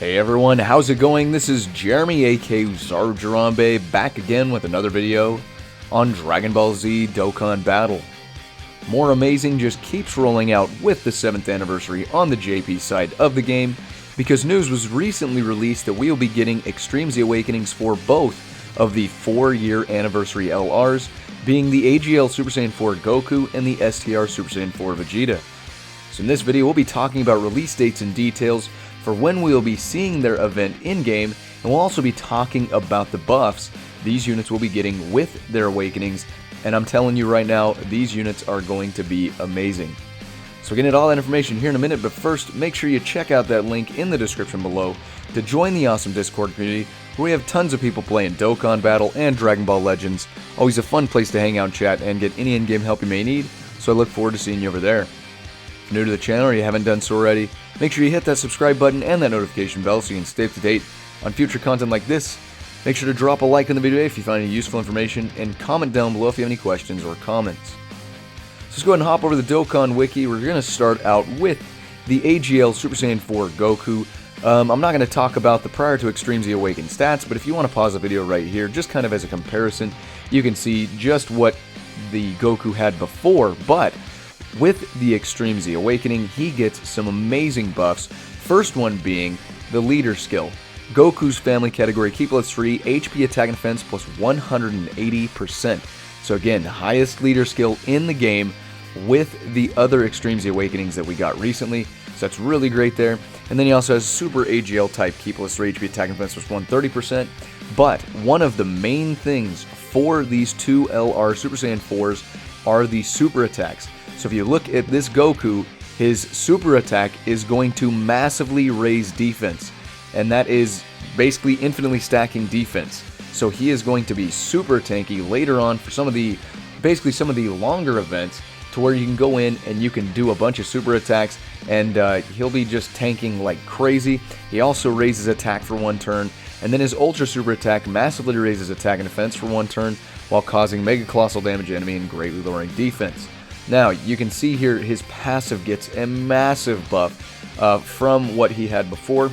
Hey everyone, how's it going? This is Jeremy aka Zarjarambe back again with another video on Dragon Ball Z Dokkan Battle. More amazing just keeps rolling out with the 7th anniversary on the JP side of the game, because news was recently released that we will be getting Extreme Z Awakenings for both of the 4-year anniversary LRs, being the AGL Super Saiyan 4 Goku and the STR Super Saiyan 4 Vegeta. So in this video we'll be talking about release dates and details for when we will be seeing their event in-game, and we'll also be talking about the buffs these units will be getting with their awakenings, and I'm telling you right now, these units are going to be amazing. So we're getting all that information here in a minute, but first, make sure you check out that link in the description below to join the awesome Discord community, where we have tons of people playing Dokkan Battle and Dragon Ball Legends. Always a fun place to hang out and chat and get any in-game help you may need, so I look forward to seeing you over there. If you're new to the channel or you haven't done so already, make sure you hit that subscribe button and that notification bell so you can stay up to date on future content like this. Make sure to drop a like on the video if you find any useful information, and comment down below if you have any questions or comments. So let's go ahead and hop over to the Dokkan Wiki. We're going to start out with the AGL Super Saiyan 4 Goku. I'm not going to talk about the prior to Extreme Z Awakened stats, but if you want to pause the video right here, just kind of as a comparison, you can see just what the Goku had before, but with the Extreme Z Awakening, he gets some amazing buffs. First one being the leader skill. Goku's family category Ki plus 3, HP attack and defense plus 180%. So again, highest leader skill in the game with the other Extreme Z Awakenings that we got recently. So that's really great there. And then he also has Super AGL type Ki plus 3, HP attack and defense plus 130%. But one of the main things for these two LR Super Saiyan 4s are the super attacks. So if you look at this Goku, his super attack is going to massively raise defense, and that is basically infinitely stacking defense. So he is going to be super tanky later on for some of the longer events, to where you can go in and you can do a bunch of super attacks, and he'll be just tanking like crazy. He also raises attack for 1 turn, and then his ultra super attack massively raises attack and defense for 1 turn, while causing mega colossal damage to enemy and greatly lowering defense. Now, you can see here his passive gets a massive buff from what he had before.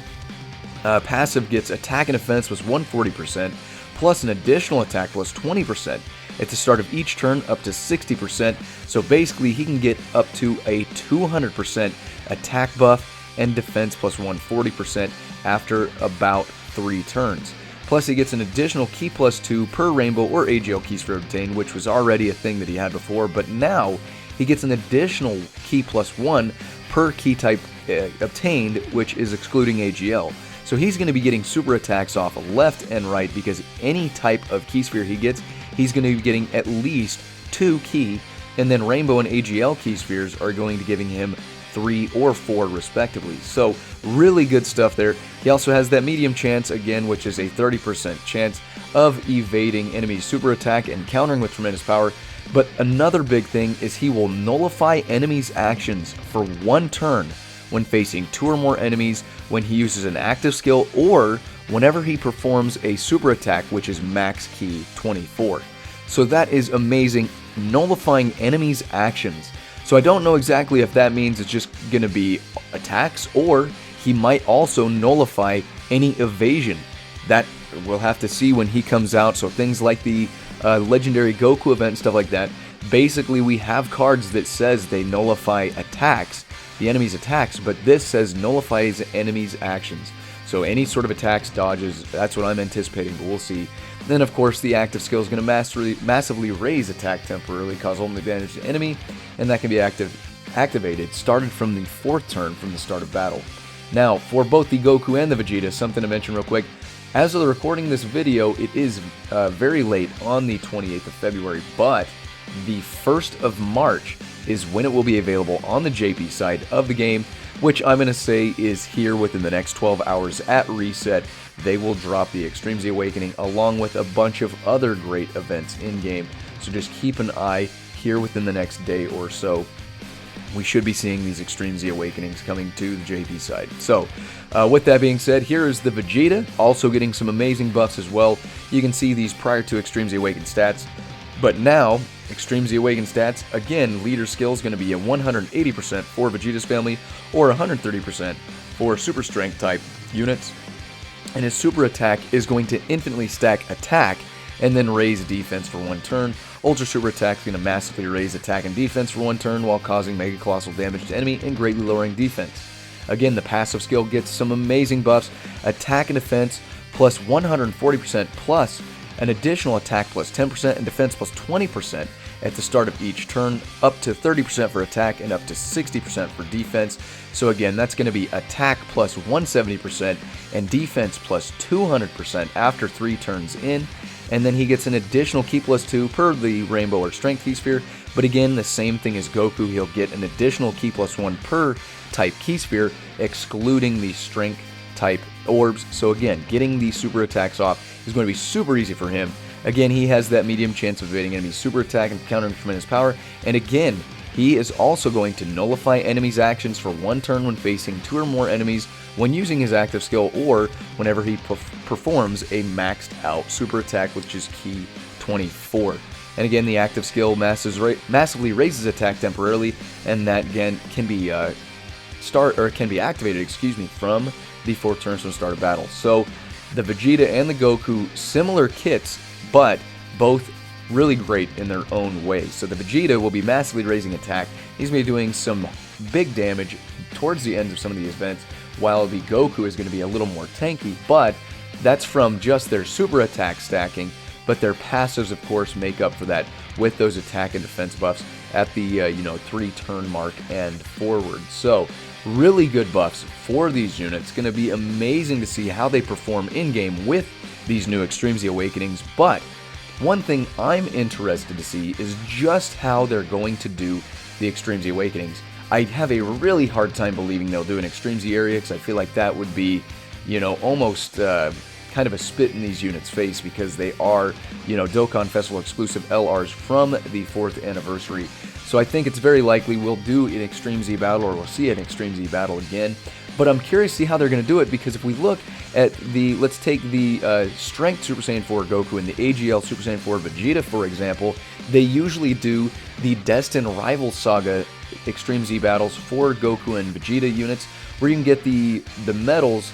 Passive gets attack and defense plus 140%, plus an additional attack plus 20% at the start of each turn, up to 60%. So basically, he can get up to a 200% attack buff and defense plus 140% after about 3 turns. Plus, he gets an additional Ki plus 2 per rainbow or AGL Ki Str obtained, which was already a thing that he had before, but now he gets an additional Ki plus 1 per Ki type obtained, which is excluding AGL. So he's going to be getting super attacks off left and right, because any type of Ki Sphere he gets, he's going to be getting at least 2 Ki, and then Rainbow and AGL Ki Spheres are going to be giving him 3 or 4 respectively. So really good stuff there. He also has that medium chance again, which is a 30% chance of evading enemy super attack and countering with tremendous power. But another big thing is he will nullify enemies' actions for 1 turn when facing 2 or more enemies, when he uses an active skill, or whenever he performs a super attack, which is max Ki 24. So that is amazing, nullifying enemies' actions. So I don't know exactly if that means it's just going to be attacks, or he might also nullify any evasion. That we'll have to see when he comes out. So things like the legendary Goku event and stuff like that, basically we have cards that says they nullify attacks, the enemy's attacks, but this says nullifies enemies' actions. So any sort of attacks, dodges, that's what I'm anticipating, but we'll see. Then of course the active skill is going to massively raise attack temporarily, cause ultimate damage to enemy, and that can be activated started from the 4th turn from the start of battle. Now for both the Goku and the Vegeta, something to mention real quick. As of the recording this video, it is very late on the 28th of February, but the 1st of March is when it will be available on the JP side of the game, which I'm going to say is here within the next 12 hours at reset. They will drop the Extreme Z Awakening along with a bunch of other great events in-game, so just keep an eye here within the next day or so. We should be seeing these Extreme Z Awakenings coming to the JP side. So, with that being said, here is the Vegeta, also getting some amazing buffs as well. You can see these prior to Extreme Z Awakened stats. But now, Extreme Z Awakened stats, again, leader skill is going to be a 180% for Vegeta's family, or 130% for Super Strength type units. And his super attack is going to infinitely stack attack and then raise defense for 1 turn. Ultra super attack is going to massively raise attack and defense for 1 turn while causing mega colossal damage to enemy and greatly lowering defense. Again, the passive skill gets some amazing buffs: attack and defense plus 140% plus an additional attack plus 10% and defense plus 20% at the start of each turn, up to 30% for attack and up to 60% for defense. So again, that's going to be attack plus 170% and defense plus 200% after 3 turns in. And then he gets an additional Ki plus 2 per the Rainbow or Strength Ki Sphere. But again, the same thing as Goku, he'll get an additional Ki plus 1 per type Ki Sphere, excluding the Strength type orbs. So again, getting these super attacks off is going to be super easy for him. Again, he has that medium chance of evading enemies' super attack and countering tremendous power. And again, he is also going to nullify enemies' actions for 1 turn when facing 2 or more enemies when using his active skill, or whenever he performs a maxed out super attack, which is Ki 24. And again, the active skill massively raises attack temporarily, and that again can be activated, from the 4 turns from the start of battle. So the Vegeta and the Goku, similar kits, but both really great in their own way. So the Vegeta will be massively raising attack. He's going to be doing some big damage towards the ends of some of these events, while the Goku is going to be a little more tanky, but that's from just their super attack stacking. But their passives, of course, make up for that with those attack and defense buffs at the 3 turn mark and forward. So really good buffs for these units. Going to be amazing to see how they perform in game with these new Extreme Z Awakenings. But one thing I'm interested to see is just how they're going to do the Extreme Z Awakenings. I have a really hard time believing they'll do an Extreme Z area, because I feel like that would be, almost kind of a spit in these units' face, because they are, Dokkan Festival exclusive LRs from the 4th anniversary. So I think it's very likely we'll do an Extreme Z battle, or we'll see an Extreme Z battle again. But I'm curious to see how they're going to do it, because if we look at let's take the Strength Super Saiyan 4 Goku and the AGL Super Saiyan 4 Vegeta, for example, they usually do the Destined Rival Saga Extreme Z battles for Goku and Vegeta units, where you can get the medals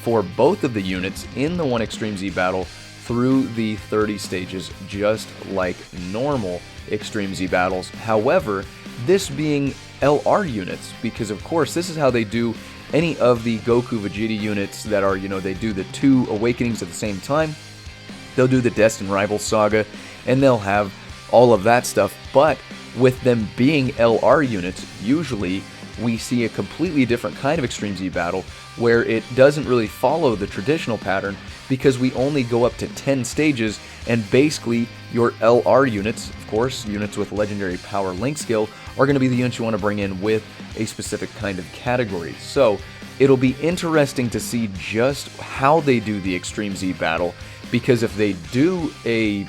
for both of the units in the one Extreme Z battle through the 30 stages, just like normal Extreme Z battles. However, this being LR units, because of course this is how they do any of the Goku Vegeta units that are, they do the 2 awakenings at the same time. They'll do the Destined Rival Saga, and they'll have all of that stuff. But with them being LR units, usually we see a completely different kind of Extreme Z battle, where it doesn't really follow the traditional pattern, because we only go up to 10 stages, and basically your LR units, of course, units with legendary power link skill, are going to be the units you want to bring in with a specific kind of category. So it'll be interesting to see just how they do the Extreme Z battle, because if they do a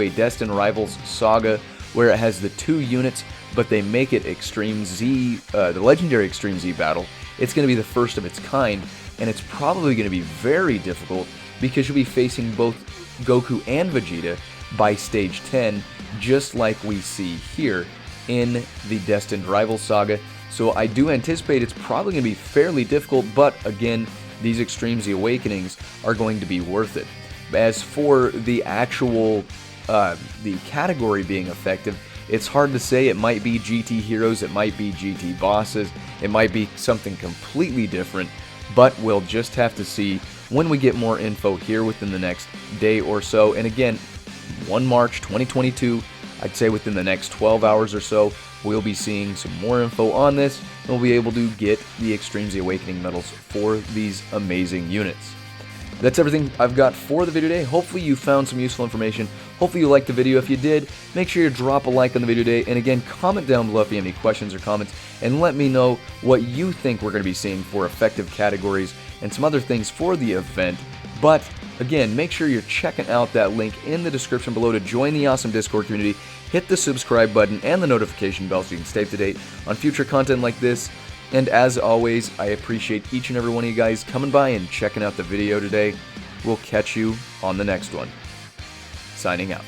Destined Rivals Saga where it has the 2 units, but they make it Extreme Z, the legendary Extreme Z battle, it's going to be the first of its kind, and it's probably going to be very difficult, because you'll be facing both Goku and Vegeta by stage 10, just like we see here in the Destined Rival Saga. So I do anticipate it's probably going to be fairly difficult, but again, these Extreme Z Awakenings are going to be worth it. As for the actual the category being effective, it's hard to say. It might be GT heroes, it might be GT bosses, it might be something completely different, but we'll just have to see when we get more info here within the next day or so. And again, 1 March 2022, I'd say within the next 12 hours or so, we'll be seeing some more info on this, and we'll be able to get the Extreme Z Awakening medals for these amazing units. That's everything I've got for the video today. Hopefully you found some useful information. Hopefully you liked the video. If you did, make sure you drop a like on the video today. And again, comment down below if you have any questions or comments, and let me know what you think we're going to be seeing for effective categories and some other things for the event. But again, make sure you're checking out that link in the description below to join the awesome Discord community. Hit the subscribe button and the notification bell so you can stay up to date on future content like this. And as always, I appreciate each and every one of you guys coming by and checking out the video today. We'll catch you on the next one. Signing out.